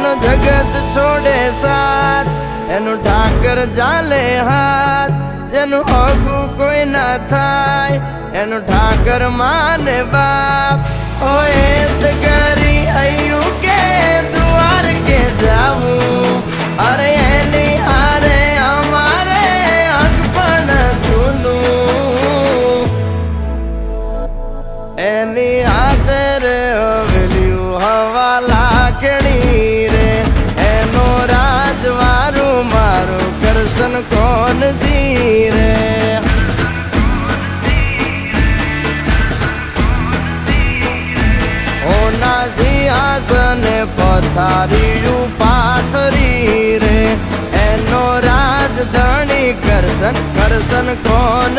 જેનો જગત છોડે સાથ એનું ઠાકર ચાલે હાથ, જેનું હગું કોઈ ના થાય એનું ઠાકર માને બાપ. હોય તો કરી આયું કે દ્વાર કે જાવું, અરે એની હારે અમારે હક પણ છૂનું. એની હાથર વેલ્યું હવા લાખણી રે, એનો રાજવારું મારું કરશન કોણ જીરે. ઓના સિંહાસને પથારીયું પાથરી રે, એનો રાજધણી કરશન કરશન કોણ